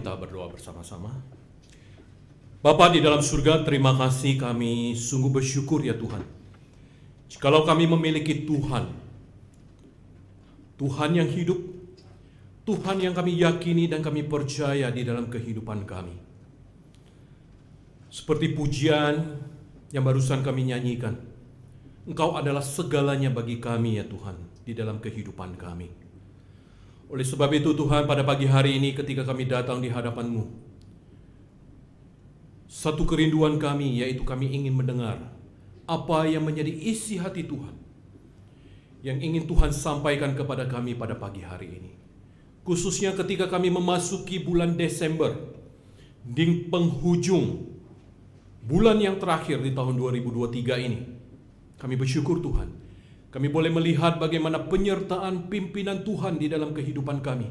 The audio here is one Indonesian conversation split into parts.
kita berdoa bersama-sama. Bapa di dalam surga, terima kasih, kami sungguh bersyukur ya Tuhan. Jikalau kami memiliki Tuhan yang hidup, Tuhan yang kami yakini dan kami percaya di dalam kehidupan kami. Seperti pujian yang barusan kami nyanyikan, Engkau adalah segalanya bagi kami ya Tuhan di dalam kehidupan kami. Oleh sebab itu Tuhan, pada pagi hari ini ketika kami datang di hadapan-Mu, satu kerinduan kami yaitu kami ingin mendengar apa yang menjadi isi hati Tuhan, yang ingin Tuhan sampaikan kepada kami pada pagi hari ini. Khususnya ketika kami memasuki bulan Desember, di penghujung bulan yang terakhir di tahun 2023 ini. Kami bersyukur Tuhan, kami boleh melihat bagaimana penyertaan pimpinan Tuhan di dalam kehidupan kami,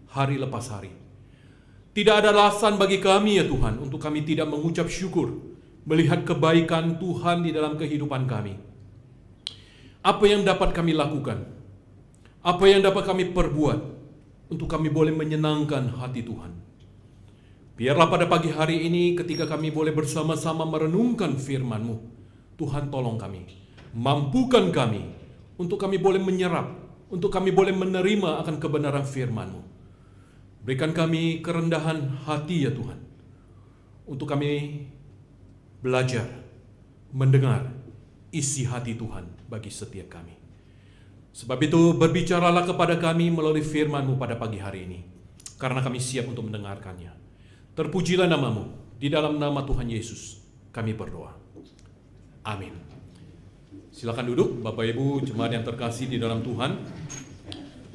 hari lepas hari. Tidak ada alasan bagi kami ya Tuhan, untuk kami tidak mengucap syukur, melihat kebaikan Tuhan di dalam kehidupan kami. Apa yang dapat kami lakukan? Apa yang dapat kami perbuat, untuk kami boleh menyenangkan hati Tuhan? Biarlah pada pagi hari ini ketika kami boleh bersama-sama merenungkan firman-Mu, Tuhan tolong kami. Mampukan kami untuk kami boleh menyerap, untuk kami boleh menerima akan kebenaran firman-Mu. Berikan kami kerendahan hati ya Tuhan, untuk kami belajar, mendengar isi hati Tuhan bagi setiap kami. Sebab itu berbicaralah kepada kami melalui firman-Mu pada pagi hari ini, karena kami siap untuk mendengarkannya. Terpujilah nama-Mu, di dalam nama Tuhan Yesus kami berdoa. Amin. Silakan duduk Bapak Ibu jemaat yang terkasih di dalam Tuhan.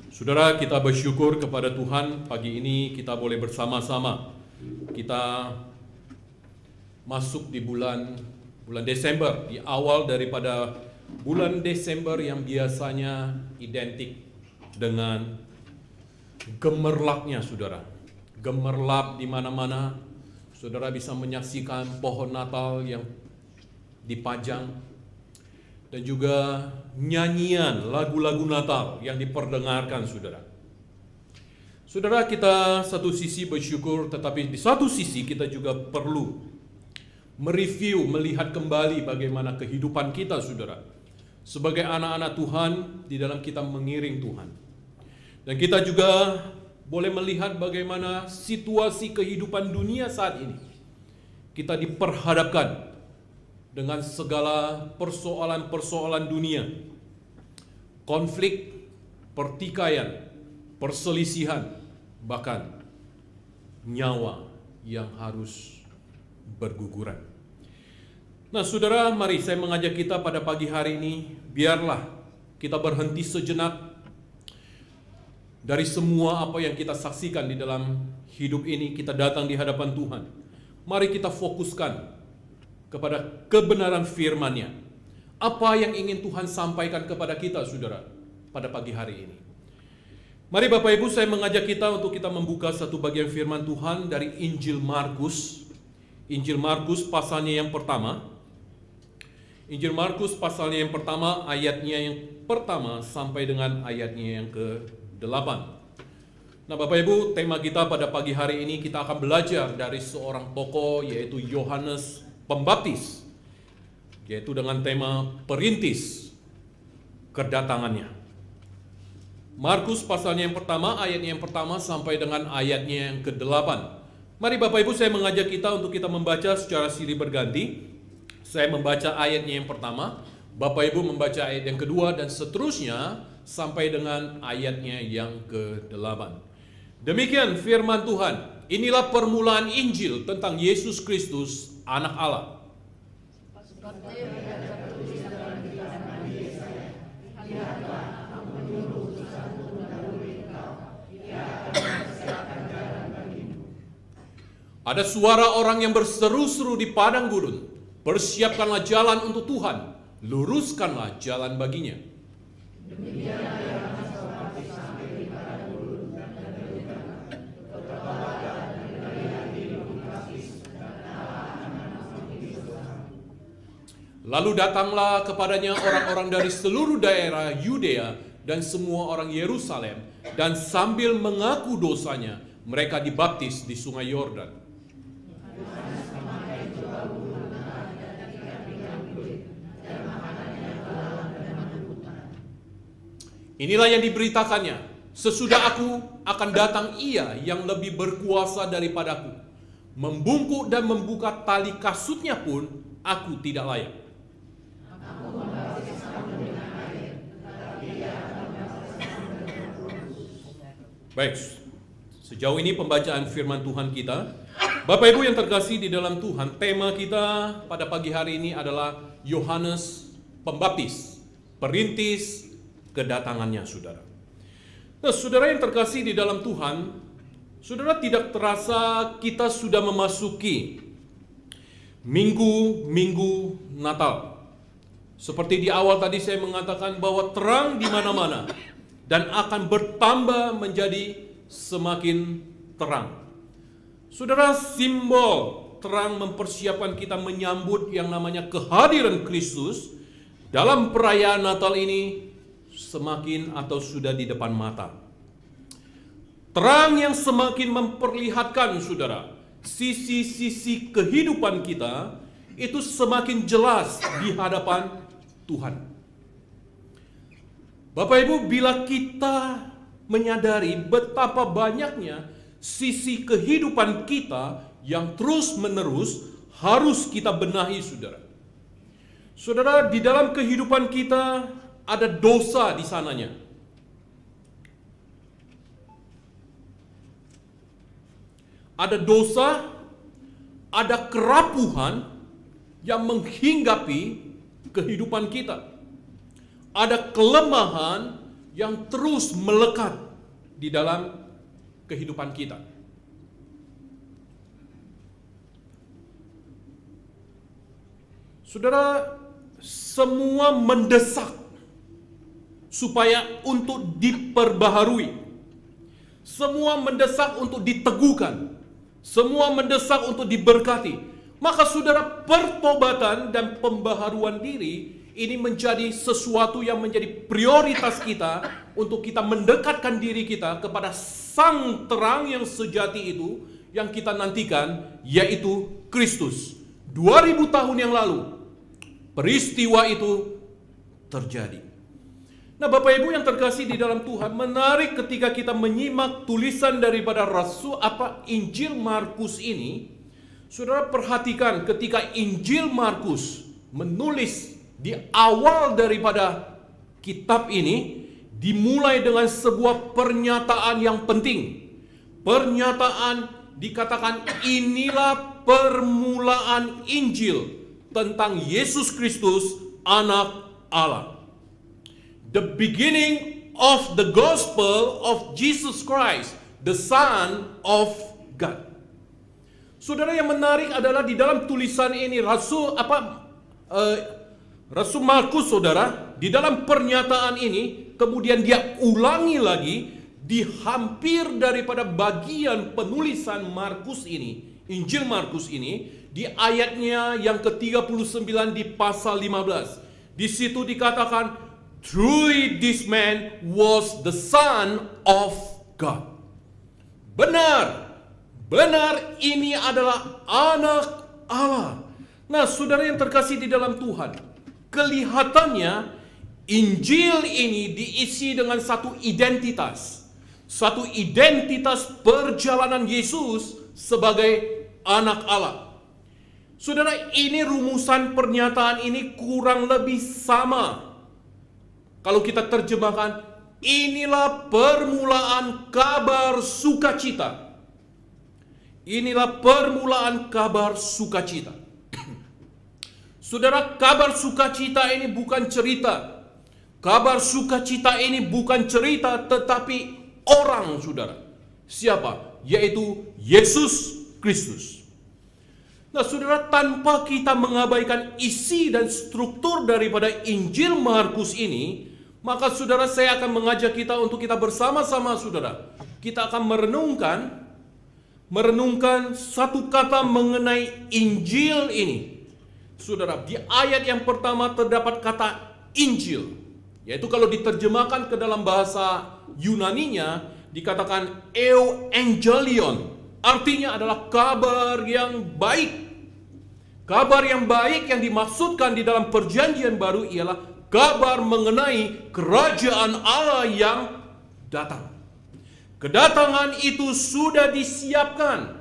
Saudara, kita bersyukur kepada Tuhan pagi ini kita boleh bersama-sama. Kita masuk di bulan Desember, di awal daripada bulan Desember yang biasanya identik dengan gemerlapnya saudara. Gemerlap di mana-mana. Saudara bisa menyaksikan pohon Natal yang dipajang, dan juga nyanyian lagu-lagu Natal yang diperdengarkan saudara. Saudara, kita satu sisi bersyukur, tetapi di satu sisi kita juga perlu mereview, melihat kembali bagaimana kehidupan kita saudara. Sebagai anak-anak Tuhan, di dalam kita mengiring Tuhan. Dan kita juga boleh melihat bagaimana situasi kehidupan dunia saat ini. Kita diperhadapkan dengan segala persoalan-persoalan dunia, konflik, pertikaian, perselisihan, bahkan nyawa yang harus berguguran. Nah saudara, mari saya mengajak kita pada pagi hari ini, biarlah kita berhenti sejenak dari semua apa yang kita saksikan di dalam hidup ini. Kita datang di hadapan Tuhan. Mari kita fokuskan kepada kebenaran firman-Nya. Apa yang ingin Tuhan sampaikan kepada kita saudara pada pagi hari ini. Mari Bapak Ibu, saya mengajak kita untuk kita membuka satu bagian firman Tuhan dari Injil Markus. Injil Markus pasalnya yang pertama. Injil Markus pasalnya yang pertama, ayatnya yang pertama sampai dengan ayatnya yang ke-8. Nah Bapak Ibu, tema kita pada pagi hari ini kita akan belajar dari seorang tokoh yaitu Yohanes Pembaptis, yaitu dengan tema perintis kedatangannya. Markus pasalnya yang pertama, ayatnya yang pertama sampai dengan ayatnya yang ke-8. Mari Bapak Ibu, saya mengajak kita untuk kita membaca secara silih berganti. Saya membaca ayatnya yang pertama, Bapak Ibu membaca ayat yang kedua, dan seterusnya sampai dengan ayatnya yang ke-8. Demikian firman Tuhan. Inilah permulaan Injil tentang Yesus Kristus, Anak Allah. Ada suara orang yang berseru-seru di padang gurun, persiapkanlah jalan untuk Tuhan, luruskanlah jalan baginya. Lalu datanglah kepadanya orang-orang dari seluruh daerah Yudea dan semua orang Yerusalem, dan sambil mengaku dosanya, mereka dibaptis di Sungai Yordan. Inilah yang diberitakannya, sesudah aku akan datang Ia yang lebih berkuasa daripadaku. Membungkuk dan membuka tali kasutnya pun aku tidak layak. Baik, sejauh ini pembacaan firman Tuhan kita. Bapak Ibu yang terkasih di dalam Tuhan, tema kita pada pagi hari ini adalah Yohanes Pembaptis, perintis kedatangannya, saudara. Nah, saudara yang terkasih di dalam Tuhan, saudara, tidak terasa kita sudah memasuki minggu Natal. Seperti di awal tadi saya mengatakan bahwa terang di mana-mana dan akan bertambah menjadi semakin terang. Saudara, simbol terang mempersiapkan kita menyambut yang namanya kehadiran Kristus dalam perayaan Natal ini semakin atau sudah di depan mata. Terang yang semakin memperlihatkan, saudara, sisi-sisi kehidupan kita itu semakin jelas di hadapan Tuhan. Bapak Ibu, bila kita menyadari betapa banyaknya sisi kehidupan kita yang terus-menerus harus kita benahi, saudara. Saudara, di dalam kehidupan kita ada dosa di sananya. Ada dosa, ada kerapuhan yang menghinggapi kehidupan kita. Ada kelemahan yang terus melekat di dalam kehidupan kita. Saudara, semua mendesak supaya untuk diperbaharui. Semua mendesak untuk diteguhkan. Semua mendesak untuk diberkati. Maka saudara, pertobatan dan pembaharuan diri ini menjadi sesuatu yang menjadi prioritas kita untuk kita mendekatkan diri kita kepada sang terang yang sejati itu yang kita nantikan, yaitu Kristus. 2000 tahun yang lalu peristiwa itu terjadi. Nah, Bapak Ibu yang terkasih di dalam Tuhan, menarik ketika kita menyimak tulisan daripada Injil Markus ini. Saudara, perhatikan ketika Injil Markus menulis di awal daripada kitab ini, dimulai dengan sebuah pernyataan yang penting. Pernyataan dikatakan inilah permulaan Injil tentang Yesus Kristus, Anak Allah. The beginning of the gospel of Jesus Christ, the Son of God. Saudara, yang menarik adalah di dalam tulisan ini Rasul Markus, saudara, di dalam pernyataan ini kemudian dia ulangi lagi di hampir daripada bagian penulisan Markus ini, Injil Markus ini, di ayatnya yang ke-39 di pasal 15. Di situ dikatakan, truly this man was the Son of God. Benar ini adalah anak Allah. Nah, saudara yang terkasih di dalam Tuhan, kelihatannya Injil ini diisi dengan satu identitas perjalanan Yesus sebagai anak Allah. Saudara, ini rumusan pernyataan ini kurang lebih sama. Kalau kita terjemahkan, inilah permulaan kabar sukacita. Inilah permulaan kabar sukacita. Saudara, kabar sukacita ini bukan cerita. Kabar sukacita ini bukan cerita, tetapi orang, saudara. Siapa? Yaitu Yesus Kristus. Nah, saudara, tanpa kita mengabaikan isi dan struktur daripada Injil Markus ini, maka saudara, saya akan mengajak kita untuk kita bersama-sama, saudara. Kita akan merenungkan satu kata mengenai Injil ini. Saudara, di ayat yang pertama terdapat kata Injil, yaitu kalau diterjemahkan ke dalam bahasa Yunaninya dikatakan Evangelion. Artinya adalah kabar yang baik. Kabar yang baik yang dimaksudkan di dalam perjanjian baru ialah kabar mengenai kerajaan Allah yang datang. Kedatangan itu sudah disiapkan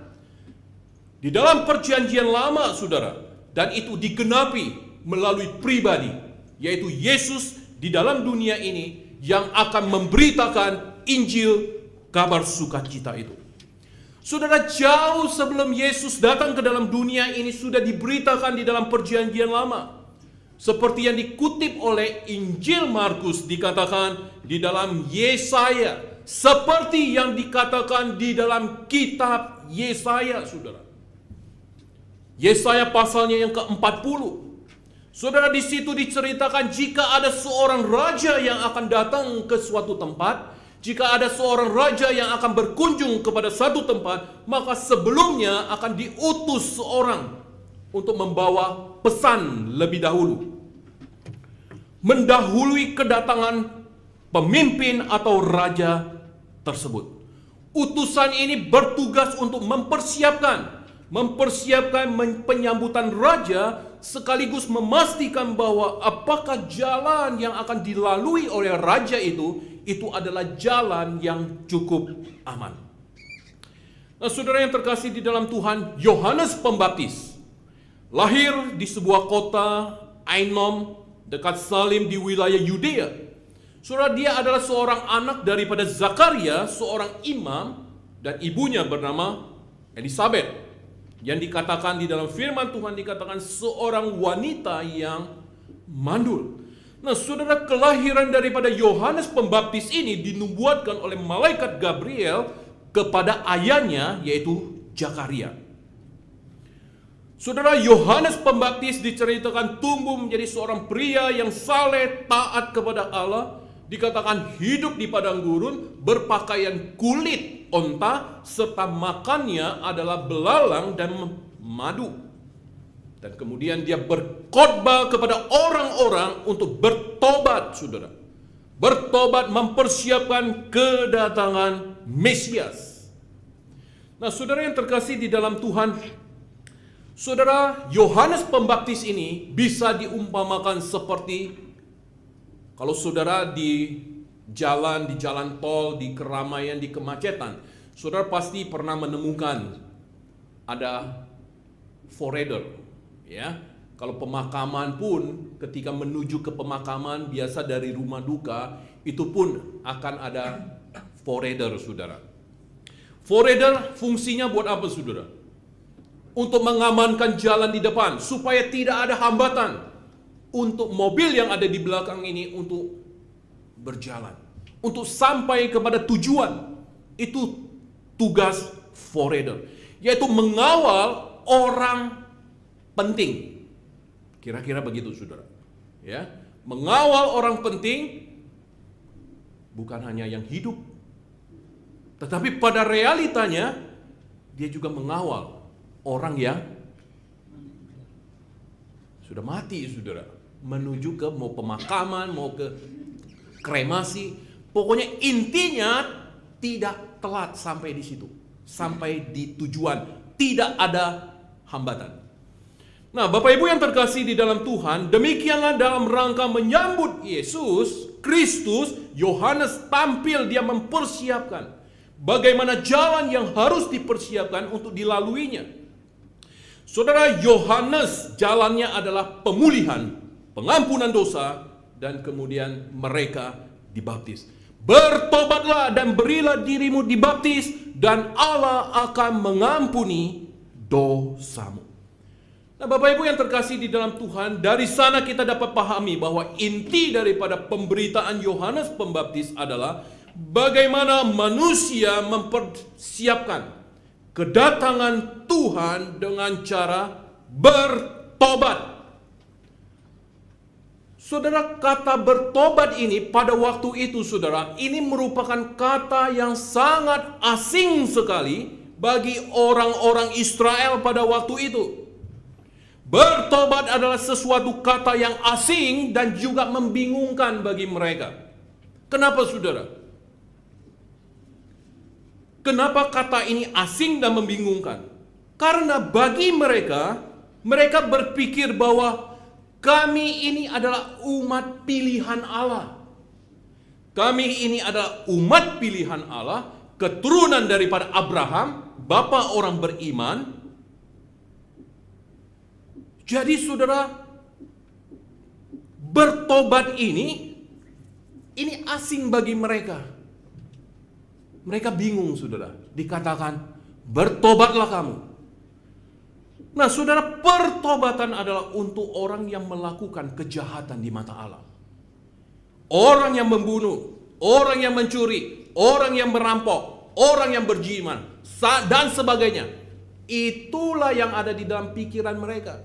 di dalam perjanjian lama, saudara. Dan itu digenapi melalui pribadi, yaitu Yesus di dalam dunia ini yang akan memberitakan Injil, kabar sukacita itu. Saudara, jauh sebelum Yesus datang ke dalam dunia ini sudah diberitakan di dalam perjanjian lama. Seperti yang dikutip oleh Injil Markus, dikatakan di dalam Yesaya, seperti yang dikatakan di dalam kitab Yesaya, saudara. Yesaya pasalnya yang ke-40. Saudara, di situ diceritakan jika ada seorang raja yang akan datang ke suatu tempat, jika ada seorang raja yang akan berkunjung kepada satu tempat, maka sebelumnya akan diutus seorang untuk membawa pesan lebih dahulu. Mendahului kedatangan pemimpin atau raja tersebut. Utusan ini bertugas untuk mempersiapkan penyambutan raja, sekaligus memastikan bahwa apakah jalan yang akan dilalui oleh raja itu adalah jalan yang cukup aman. Nah, saudara yang terkasih di dalam Tuhan, Yohanes Pembaptis lahir di sebuah kota Ainom dekat Salim di wilayah Yudea. Saudara, dia adalah seorang anak daripada Zakaria, seorang imam, dan ibunya bernama Elisabet, yang dikatakan di dalam firman Tuhan dikatakan seorang wanita yang mandul. Nah, saudara, kelahiran daripada Yohanes Pembaptis ini dinubuatkan oleh malaikat Gabriel kepada ayahnya, yaitu Zakaria. Saudara, Yohanes Pembaptis diceritakan tumbuh menjadi seorang pria yang saleh, taat kepada Allah, dikatakan hidup di padang gurun, berpakaian kulit onta, serta makannya adalah belalang dan madu. Dan kemudian dia berkhotbah kepada orang-orang untuk bertobat, saudara. Bertobat, mempersiapkan kedatangan Mesias. Nah, saudara yang terkasih di dalam Tuhan, saudara, Yohanes Pembaptis ini bisa diumpamakan seperti kalau saudara di jalan tol, di keramaian, di kemacetan, saudara pasti pernah menemukan ada forerunner. Ya, kalau pemakaman pun ketika menuju ke pemakaman biasa dari rumah duka itu pun akan ada forerunner, saudara. Forerunner fungsinya buat apa, saudara? Untuk mengamankan jalan di depan supaya tidak ada hambatan untuk mobil yang ada di belakang ini untuk berjalan, untuk sampai kepada tujuan. Itu tugas forerunner, yaitu mengawal orang penting. Kira-kira begitu, saudara. Ya, mengawal orang penting bukan hanya yang hidup, tetapi pada realitanya dia juga mengawal orang yang sudah mati, saudara, menuju ke mau pemakaman, mau ke kremasi. Pokoknya intinya tidak telat sampai di situ, sampai di tujuan, tidak ada hambatan. Nah, Bapak Ibu yang terkasih di dalam Tuhan, demikianlah dalam rangka menyambut Yesus Kristus, Yohanes tampil, dia mempersiapkan bagaimana jalan yang harus dipersiapkan untuk dilaluinya. Saudara, Yohanes jalannya adalah pemulihan, pengampunan dosa, dan kemudian mereka dibaptis. Bertobatlah dan berilah dirimu dibaptis, dan Allah akan mengampuni dosamu. Nah, Bapak Ibu yang terkasih di dalam Tuhan, dari sana kita dapat pahami bahwa inti daripada pemberitaan Yohanes Pembaptis adalah bagaimana manusia mempersiapkan kedatangan Tuhan dengan cara bertobat. Saudara, kata bertobat ini pada waktu itu, saudara, ini merupakan kata yang sangat asing sekali bagi orang-orang Israel pada waktu itu. Bertobat adalah sesuatu kata yang asing dan juga membingungkan bagi mereka. Kenapa, saudara? Kenapa kata ini asing dan membingungkan? Karena bagi mereka, mereka berpikir bahwa kami ini adalah umat pilihan Allah. Kami ini adalah umat pilihan Allah, keturunan daripada Abraham, bapa orang beriman. Jadi saudara, bertobat ini asing bagi mereka. Mereka bingung saudara, dikatakan bertobatlah kamu. Nah saudara, pertobatan adalah untuk orang yang melakukan kejahatan di mata Allah. Orang yang membunuh, orang yang mencuri, orang yang merampok, orang yang berjiman, dan sebagainya. Itulah yang ada di dalam pikiran mereka.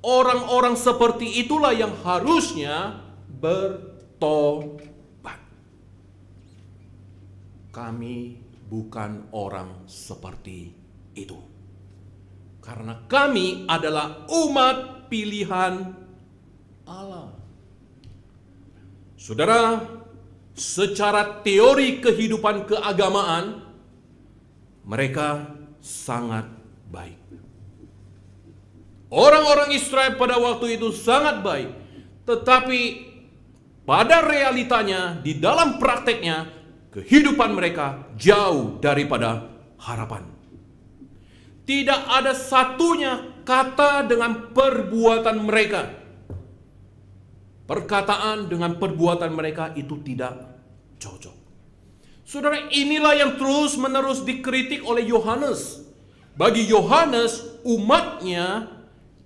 Orang-orang seperti itulah yang harusnya bertobat. Kami bukan orang seperti itu. Karena kami adalah umat pilihan Allah. Saudara, secara teori kehidupan keagamaan, mereka sangat baik. Orang-orang Israel pada waktu itu sangat baik. Tetapi pada realitanya, di dalam prakteknya, kehidupan mereka jauh daripada harapan. Tidak ada satunya kata dengan perbuatan mereka. Perkataan dengan perbuatan mereka itu tidak cocok. Saudara, inilah yang terus-menerus dikritik oleh Yohanes. Bagi Yohanes, umatnya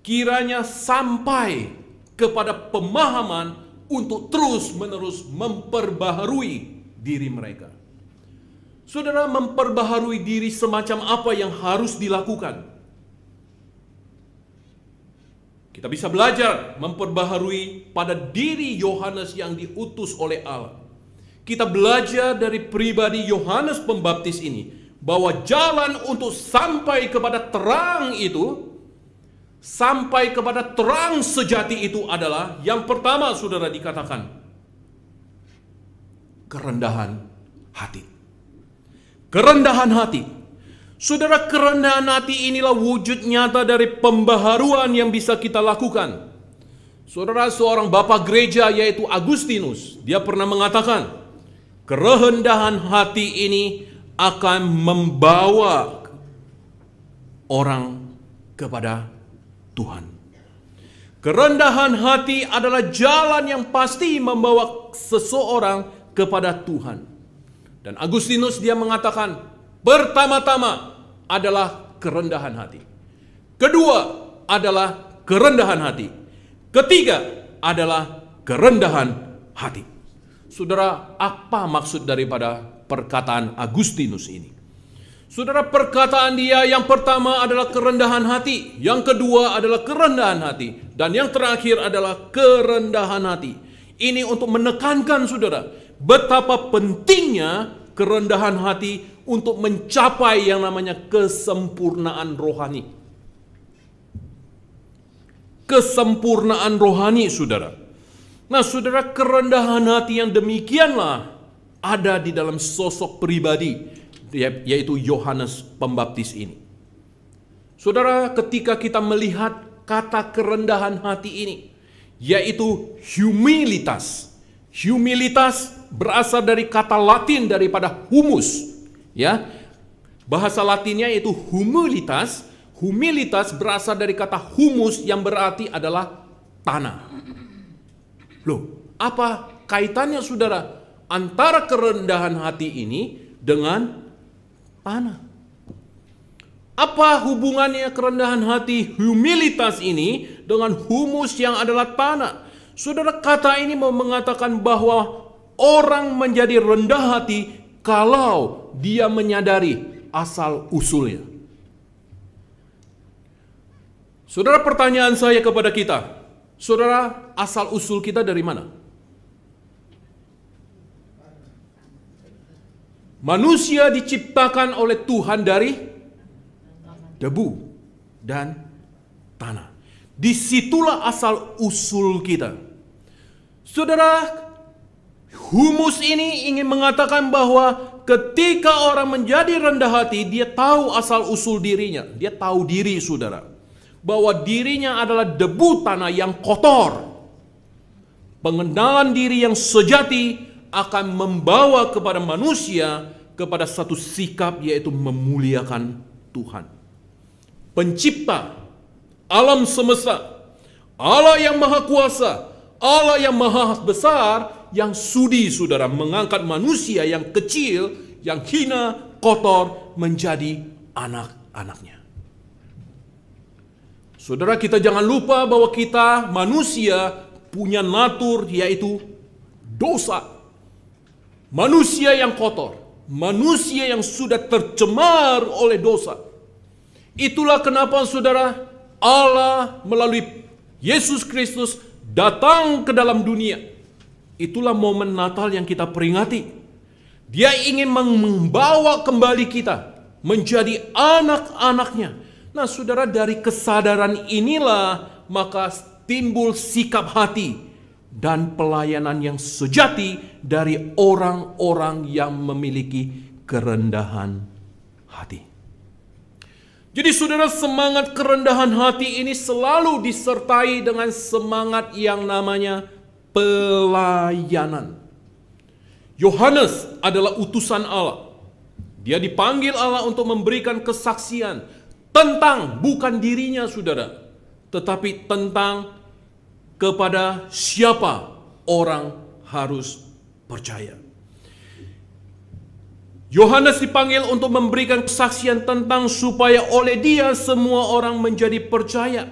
kiranya sampai kepada pemahaman untuk terus-menerus memperbaharui diri mereka. Saudara, memperbaharui diri semacam apa yang harus dilakukan? Kita bisa belajar memperbaharui pada diri Yohanes yang diutus oleh Allah. Kita belajar dari pribadi Yohanes Pembaptis ini, bahwa jalan untuk sampai kepada terang itu, sampai kepada terang sejati itu adalah, yang pertama saudara dikatakan, kerendahan hati. Kerendahan hati. Saudara, kerendahan hati inilah wujud nyata dari pembaharuan yang bisa kita lakukan. Saudara, seorang bapak gereja yaitu Agustinus, dia pernah mengatakan, kerendahan hati ini akan membawa orang kepada Tuhan. Kerendahan hati adalah jalan yang pasti membawa seseorang kepada Tuhan. Dan Agustinus dia mengatakan, pertama-tama adalah kerendahan hati. Kedua adalah kerendahan hati. Ketiga adalah kerendahan hati. Saudara, apa maksud daripada perkataan Agustinus ini? Saudara, perkataan dia yang pertama adalah kerendahan hati, yang kedua adalah kerendahan hati, dan yang terakhir adalah kerendahan hati. Ini untuk menekankan saudara, betapa pentingnya kerendahan hati untuk mencapai yang namanya kesempurnaan rohani. Kesempurnaan rohani, saudara. Nah, saudara, kerendahan hati yang demikianlah ada di dalam sosok pribadi, yaitu Yohanes Pembaptis ini. Saudara, ketika kita melihat kata kerendahan hati ini, yaitu humilitas. Humilitas berasal dari kata Latin daripada humus, ya. Bahasa Latinnya yaitu humilitas. Humilitas berasal dari kata humus yang berarti adalah tanah. Loh, apa kaitannya saudara antara kerendahan hati ini dengan tanah? Apa hubungannya kerendahan hati, humilitas ini dengan humus yang adalah tanah? Saudara, kata ini mau mengatakan bahwa orang menjadi rendah hati kalau dia menyadari asal usulnya. Saudara, pertanyaan saya kepada kita, saudara, asal usul kita dari mana? Manusia diciptakan oleh Tuhan dari debu dan tanah. Disitulah asal usul kita. Saudara, humus ini ingin mengatakan bahwa ketika orang menjadi rendah hati, dia tahu asal-usul dirinya. Dia tahu diri, saudara, bahwa dirinya adalah debu tanah yang kotor. Pengenalan diri yang sejati akan membawa kepada manusia kepada satu sikap, yaitu memuliakan Tuhan, Pencipta alam semesta, Allah yang maha kuasa, Allah yang maha besar, yang sudi, saudara, mengangkat manusia yang kecil, yang hina, kotor, menjadi anak-anaknya. Saudara, kita jangan lupa bahwa kita manusia punya natur, yaitu dosa. Manusia yang kotor, manusia yang sudah tercemar oleh dosa. Itulah kenapa, saudara, Allah melalui Yesus Kristus datang ke dalam dunia. Itulah momen Natal yang kita peringati. Dia ingin membawa kembali kita menjadi anak-anaknya. Nah, saudara, dari kesadaran inilah maka timbul sikap hati dan pelayanan yang sejati dari orang-orang yang memiliki kerendahan hati. Jadi, saudara, semangat kerendahan hati ini selalu disertai dengan semangat yang namanya pelayanan. Yohanes adalah utusan Allah. Dia dipanggil Allah untuk memberikan kesaksian tentang bukan dirinya, saudara, tetapi tentang kepada siapa orang harus percaya. Yohanes dipanggil untuk memberikan kesaksian tentang supaya oleh dia semua orang menjadi percaya.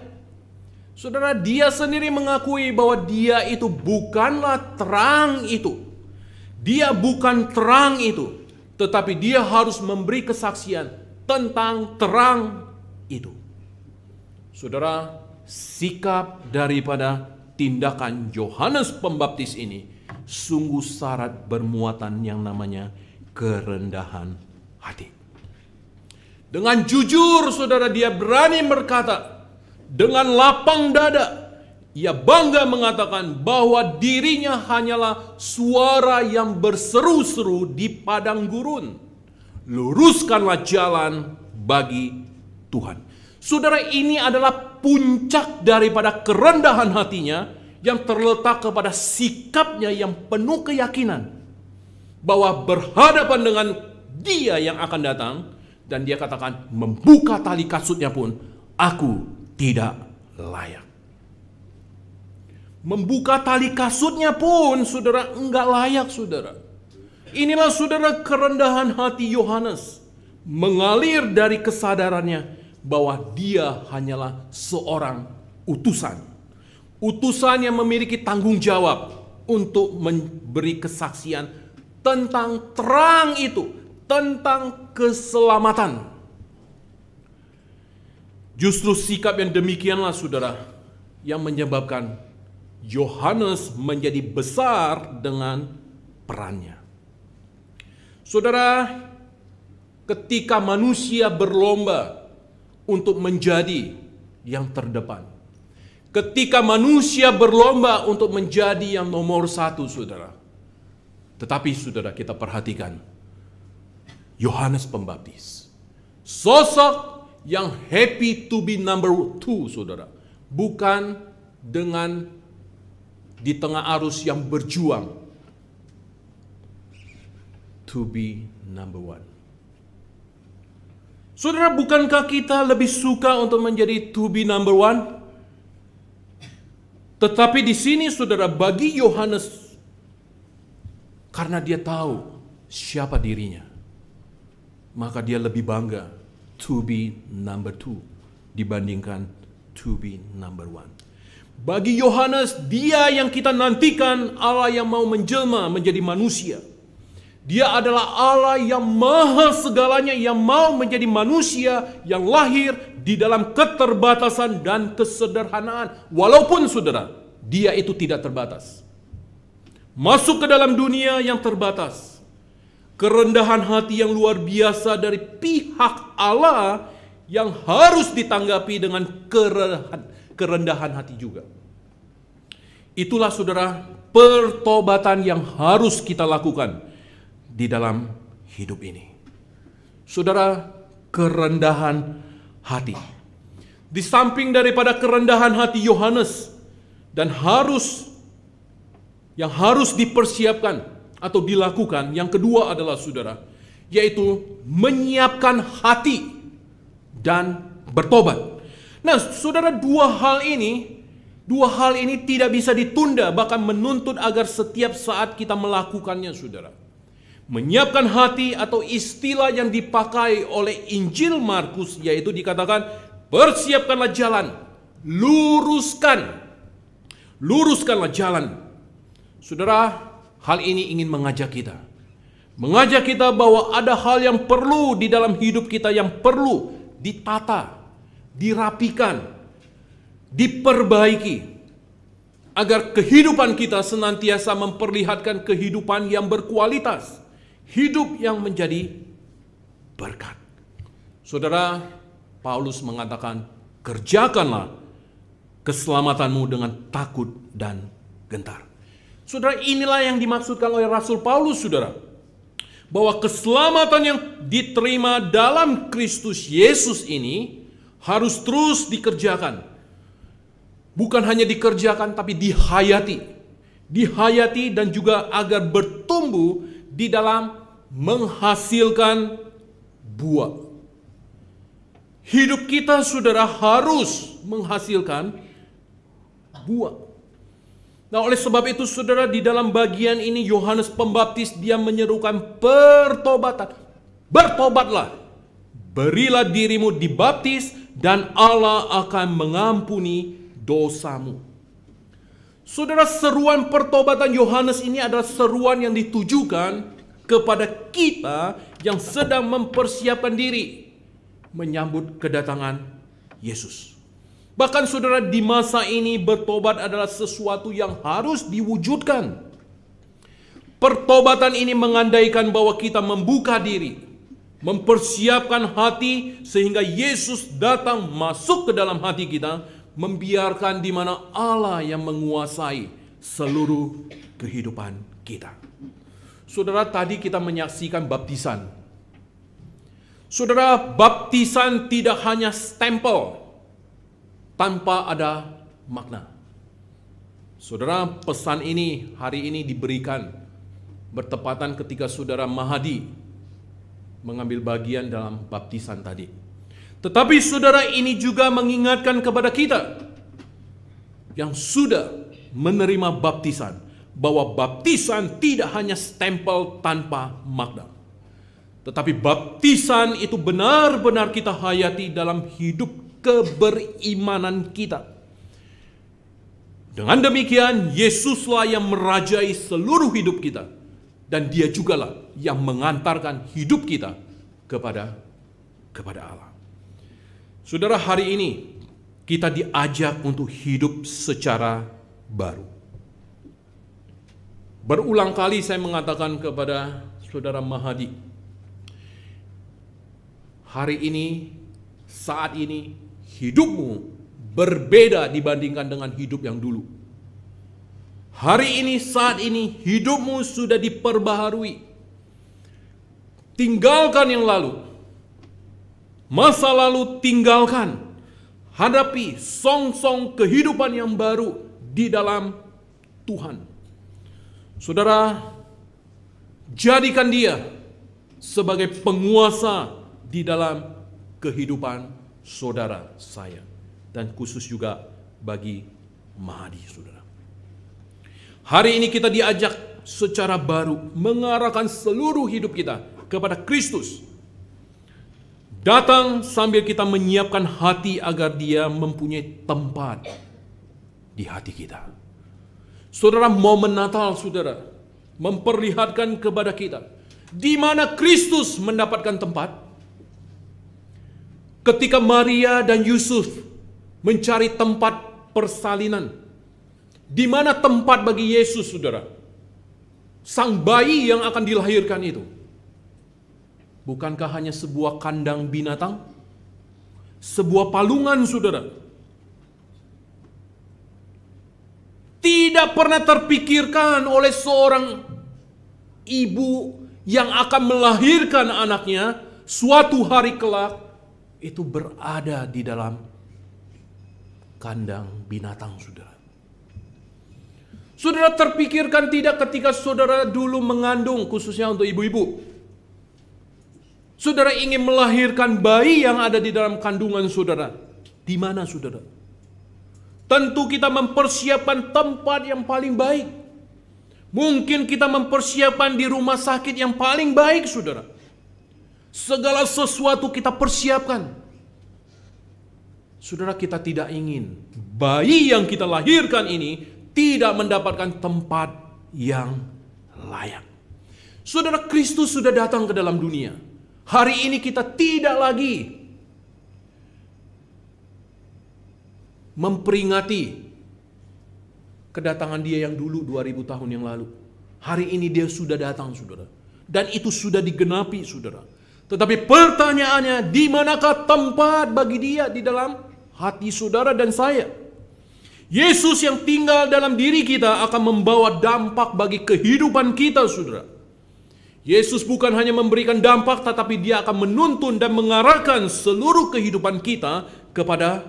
Saudara, dia sendiri mengakui bahwa dia itu bukanlah terang itu. Dia bukan terang itu, tetapi dia harus memberi kesaksian tentang terang itu. Saudara, sikap daripada tindakan Yohanes Pembaptis ini sungguh syarat bermuatan yang namanya kerendahan hati. Dengan jujur, saudara, dia berani berkata, dengan lapang dada, ia bangga mengatakan bahwa dirinya hanyalah suara yang berseru-seru di padang gurun. Luruskanlah jalan bagi Tuhan. Saudara, ini adalah puncak daripada kerendahan hatinya yang terletak kepada sikapnya yang penuh keyakinan bahwa berhadapan dengan dia yang akan datang, dan dia katakan, membuka tali kasutnya pun aku tidak layak. Membuka tali kasutnya pun, saudara, enggak layak, saudara. Inilah, saudara, kerendahan hati Yohanes, mengalir dari kesadarannya bahwa dia hanyalah seorang utusan. Utusan yang memiliki tanggung jawab untuk memberi kesaksian tentang terang itu, tentang keselamatan. Justru sikap yang demikianlah, saudara, yang menyebabkan Yohanes menjadi besar dengan perannya. Saudara, ketika manusia berlomba untuk menjadi yang terdepan, ketika manusia berlomba untuk menjadi yang nomor satu, saudara, tetapi, saudara, kita perhatikan Yohanes Pembaptis, sosok yang happy to be number two, saudara, bukan dengan di tengah arus yang berjuang to be number one. Saudara, bukankah kita lebih suka untuk menjadi to be number one? Tetapi di sini, saudara, bagi Yohanes, karena dia tahu siapa dirinya, maka dia lebih bangga to be number two dibandingkan to be number one. Bagi Yohanes, dia yang kita nantikan, Allah yang mau menjelma menjadi manusia. Dia adalah Allah yang maha segalanya, yang mau menjadi manusia, yang lahir di dalam keterbatasan dan kesederhanaan. Walaupun, saudara, dia itu tidak terbatas. Masuk ke dalam dunia yang terbatas. Kerendahan hati yang luar biasa dari pihak Allah yang harus ditanggapi dengan kerendahan hati juga. Itulah, saudara, pertobatan yang harus kita lakukan di dalam hidup ini. Saudara, kerendahan hati. Di samping daripada kerendahan hati Yohanes dan yang harus dipersiapkan atau dilakukan, yang kedua adalah saudara, yaitu menyiapkan hati dan bertobat. Nah, saudara, dua hal ini tidak bisa ditunda, bahkan menuntut agar setiap saat kita melakukannya, saudara. Menyiapkan hati atau istilah yang dipakai oleh Injil Markus, yaitu dikatakan, persiapkanlah jalan, luruskanlah jalan. Saudara, hal ini ingin mengajak kita bahwa ada hal yang perlu di dalam hidup kita yang perlu ditata, dirapikan, diperbaiki, agar kehidupan kita senantiasa memperlihatkan kehidupan yang berkualitas, hidup yang menjadi berkat. Saudara, Paulus mengatakan, kerjakanlah keselamatanmu dengan takut dan gentar. Saudara, inilah yang dimaksudkan oleh Rasul Paulus, saudara. Bahwa keselamatan yang diterima dalam Kristus Yesus ini harus terus dikerjakan. Bukan hanya dikerjakan, tapi dihayati. Dihayati dan juga agar bertumbuh di dalam menghasilkan buah. Hidup kita, saudara, harus menghasilkan buah. Nah, oleh sebab itu, saudara, di dalam bagian ini Yohanes Pembaptis dia menyerukan pertobatan. Bertobatlah, berilah dirimu dibaptis, dan Allah akan mengampuni dosamu. Saudara, seruan pertobatan Yohanes ini adalah seruan yang ditujukan kepada kita yang sedang mempersiapkan diri menyambut kedatangan Yesus. Bahkan saudara, di masa ini bertobat adalah sesuatu yang harus diwujudkan. Pertobatan ini mengandaikan bahwa kita membuka diri, mempersiapkan hati sehingga Yesus datang masuk ke dalam hati kita, membiarkan di mana Allah yang menguasai seluruh kehidupan kita. Saudara, tadi kita menyaksikan baptisan. Saudara, baptisan tidak hanya stempel tanpa ada makna. Saudara, pesan ini hari ini diberikan bertepatan ketika saudara Mahadi mengambil bagian dalam baptisan tadi. Tetapi saudara, ini juga mengingatkan kepada kita yang sudah menerima baptisan, bahwa baptisan tidak hanya stempel tanpa makna. Tetapi baptisan itu benar-benar kita hayati dalam hidup keberimanan kita. Dengan demikian, Yesuslah yang merajai seluruh hidup kita, dan Dia jugalah yang mengantarkan hidup kita kepada Allah. Saudara, hari ini kita diajak untuk hidup secara baru. Berulang kali saya mengatakan kepada saudara Mahadi, hari ini, saat ini, hidupmu berbeda dibandingkan dengan hidup yang dulu. Hari ini, saat ini, hidupmu sudah diperbaharui. Tinggalkan yang lalu. Masa lalu tinggalkan. Hadapi song-song kehidupan yang baru di dalam Tuhan. Saudara, jadikan Dia sebagai penguasa di dalam kehidupan saudara saya, dan khusus juga bagi Mahadi, saudara. Hari ini kita diajak secara baru mengarahkan seluruh hidup kita kepada Kristus. Datang sambil kita menyiapkan hati agar Dia mempunyai tempat di hati kita. Saudara, momen Natal, saudara, memperlihatkan kepada kita di mana Kristus mendapatkan tempat. Ketika Maria dan Yusuf mencari tempat persalinan, di mana tempat bagi Yesus, saudara? Sang bayi yang akan dilahirkan itu. Bukankah hanya sebuah kandang binatang? Sebuah palungan, saudara. Tidak pernah terpikirkan oleh seorang ibu yang akan melahirkan anaknya suatu hari kelak itu berada di dalam kandang binatang, saudara. Saudara terpikirkan tidak ketika saudara dulu mengandung, khususnya untuk ibu-ibu, saudara ingin melahirkan bayi yang ada di dalam kandungan saudara. Di mana, saudara? Tentu kita mempersiapkan tempat yang paling baik. Mungkin kita mempersiapkan di rumah sakit yang paling baik, saudara. Segala sesuatu kita persiapkan. Saudara, kita tidak ingin bayi yang kita lahirkan ini tidak mendapatkan tempat yang layak. Saudara, Kristus sudah datang ke dalam dunia. Hari ini kita tidak lagi memperingati kedatangan dia yang dulu 2000 tahun yang lalu. Hari ini dia sudah datang, saudara. Dan itu sudah digenapi, saudara. Tetapi pertanyaannya, di manakah tempat bagi dia di dalam hati saudara dan saya? Yesus yang tinggal dalam diri kita akan membawa dampak bagi kehidupan kita, saudara. Yesus bukan hanya memberikan dampak, tetapi dia akan menuntun dan mengarahkan seluruh kehidupan kita kepada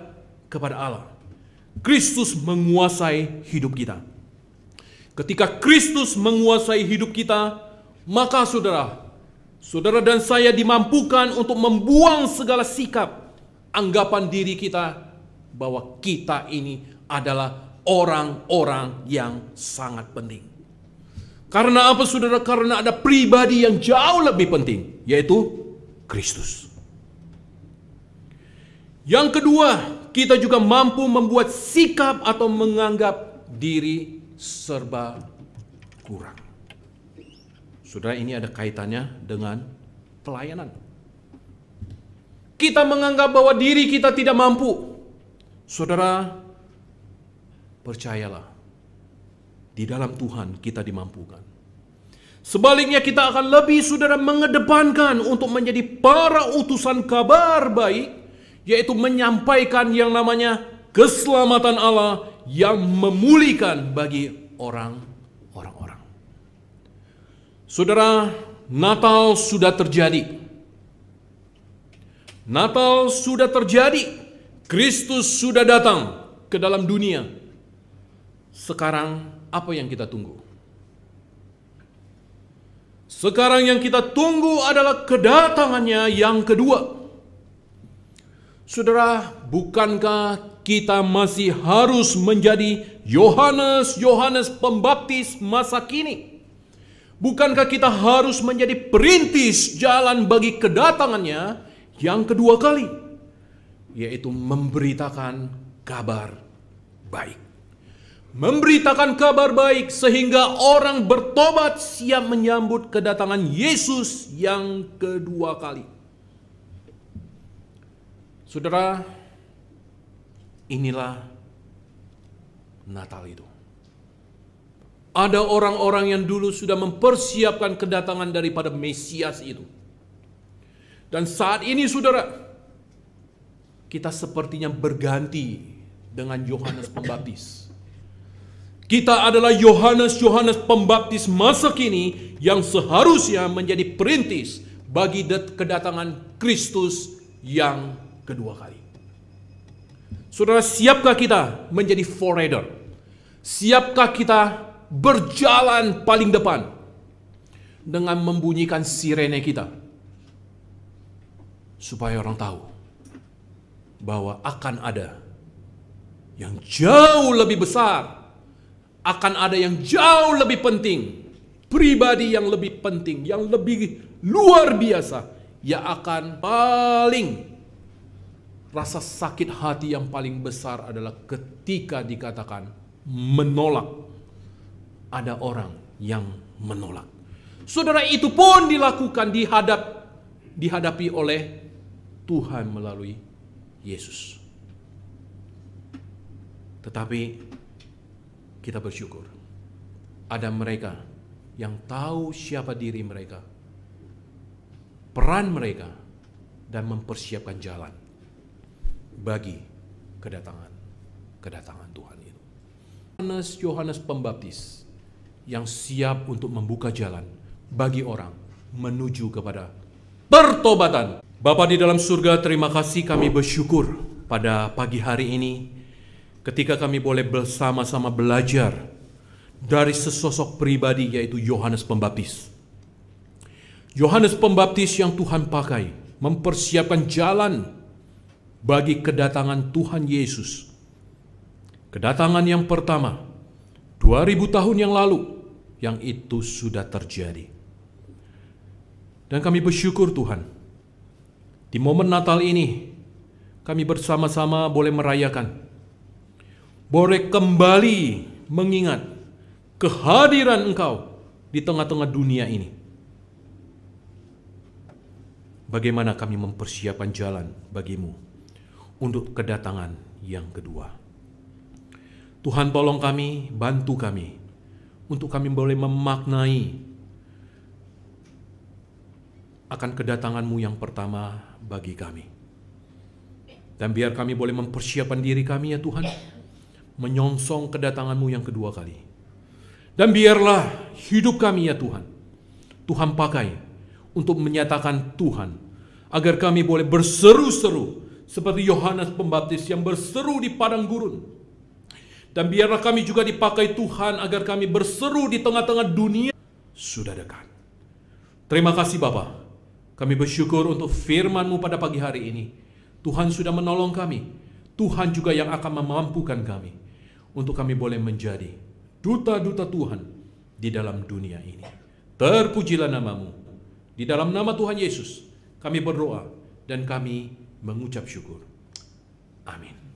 Allah. Kristus menguasai hidup kita. Ketika Kristus menguasai hidup kita, maka saudara dan saya dimampukan untuk membuang segala sikap, anggapan diri kita bahwa kita ini adalah orang-orang yang sangat penting. Karena apa, saudara? Karena ada pribadi yang jauh lebih penting, yaitu Kristus. Yang kedua, kita juga mampu membuat sikap atau menganggap diri serba kurang. Saudara, ini ada kaitannya dengan pelayanan. Kita menganggap bahwa diri kita tidak mampu. Saudara, percayalah, di dalam Tuhan kita dimampukan. Sebaliknya kita akan lebih, saudara, mengedepankan untuk menjadi para utusan kabar baik, yaitu menyampaikan yang namanya keselamatan Allah yang memulihkan bagi orang-orang. Saudara, Natal sudah terjadi. Natal sudah terjadi. Kristus sudah datang ke dalam dunia. Sekarang apa yang kita tunggu? Sekarang yang kita tunggu adalah kedatangannya yang kedua. Saudara, bukankah kita masih harus menjadi Yohanes Pembaptis masa kini? Bukankah kita harus menjadi perintis jalan bagi kedatangannya yang kedua kali? Yaitu memberitakan kabar baik. Memberitakan kabar baik sehingga orang bertobat siap menyambut kedatangan Yesus yang kedua kali. Saudara, inilah Natal itu. Ada orang-orang yang dulu sudah mempersiapkan kedatangan daripada Mesias itu. Dan saat ini, saudara, kita sepertinya berganti dengan Yohanes Pembaptis. Kita adalah Yohanes Pembaptis masa kini yang seharusnya menjadi perintis bagi kedatangan Kristus yang kedua kali. Saudara, siapkah kita menjadi forerunner? Siapkah kita berjalan paling depan dengan membunyikan sirene kita supaya orang tahu bahwa akan ada yang jauh lebih besar, akan ada yang jauh lebih penting, pribadi yang lebih penting, yang lebih luar biasa, yang akan paling rasa sakit hati yang paling besar adalah ketika dikatakan menolak. Ada orang yang menolak. Saudara, itu pun dilakukan dihadapi oleh Tuhan melalui Yesus. Tetapi kita bersyukur ada mereka yang tahu siapa diri mereka, peran mereka, dan mempersiapkan jalan bagi kedatangan Tuhan itu. Yohanes Pembaptis yang siap untuk membuka jalan bagi orang menuju kepada pertobatan. Bapa di dalam surga, terima kasih, kami bersyukur pada pagi hari ini ketika kami boleh bersama-sama belajar dari sesosok pribadi, yaitu Yohanes Pembaptis. Yohanes Pembaptis yang Tuhan pakai mempersiapkan jalan bagi kedatangan Tuhan Yesus. Kedatangan yang pertama 2000 tahun yang lalu, yang itu sudah terjadi. Dan kami bersyukur Tuhan, di momen Natal ini kami bersama-sama boleh merayakan, boleh kembali mengingat kehadiran Engkau di tengah-tengah dunia ini. Bagaimana kami mempersiapkan jalan bagimu untuk kedatangan yang kedua. Tuhan, tolong kami, bantu kami untuk kami boleh memaknai akan kedatangan-Mu yang pertama bagi kami. Dan biar kami boleh mempersiapkan diri kami, ya Tuhan, menyongsong kedatangan-Mu yang kedua kali. Dan biarlah hidup kami, ya Tuhan, Tuhan pakai untuk menyatakan Tuhan, agar kami boleh berseru-seru seperti Yohanes Pembaptis yang berseru di padang gurun. Dan biarlah kami juga dipakai Tuhan agar kami berseru di tengah-tengah dunia sudah dekat. Terima kasih Bapa. Kami bersyukur untuk firman-Mu pada pagi hari ini. Tuhan sudah menolong kami. Tuhan juga yang akan memampukan kami untuk kami boleh menjadi duta-duta Tuhan di dalam dunia ini. Terpujilah nama-Mu. Di dalam nama Tuhan Yesus kami berdoa dan kami mengucap syukur. Amin.